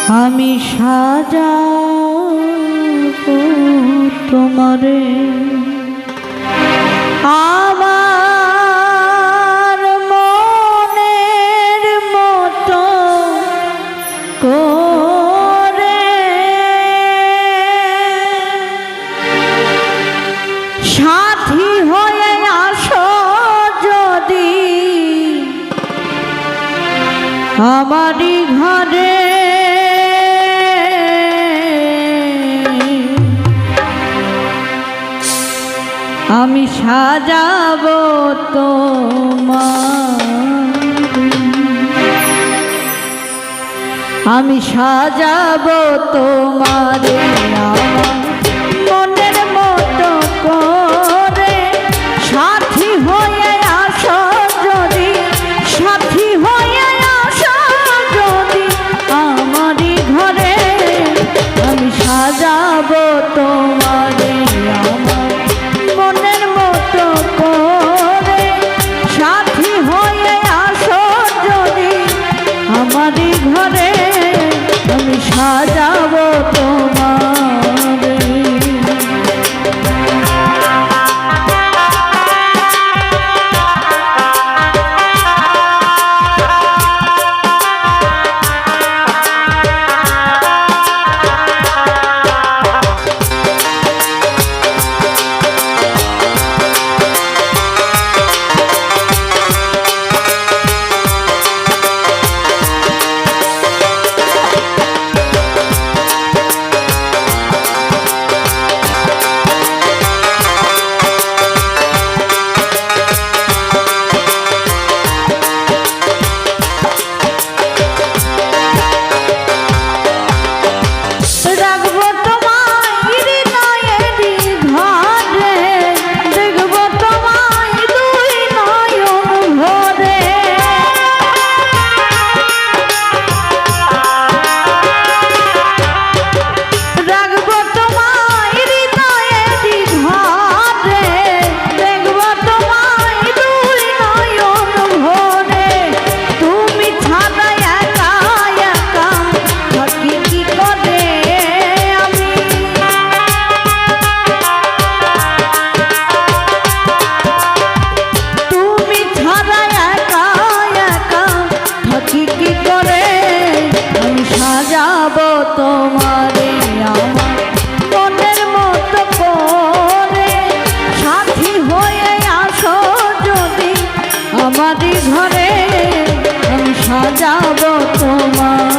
আমি সাজাবো তোমারে আমার মনের মতো করে, সাথী হয়ে আসো যদি আমারই ঘরে। আমি সাজাবো আমি সাজাবো তোমারে আমার মনের মতো করে, সাথী হয়ে আসো যদি, সাথী হয়ে আসো যদি আমারই ঘরে। আমি সাজাবো তোমারে আমার মনের মতো করে, সাথী হয়ে আসো যদি আমারই ঘরে। আমি সাজাবো তোমারে। সাজাবো তোমারে আমার মনের মতো করে, সাথী হয়ে আসো যদি আমারই ঘরে। আমি সাজাবো তোমারে।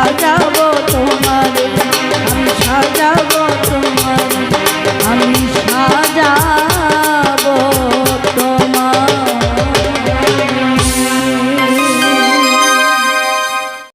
সাজাবো তোমারে, আমি সাজাবো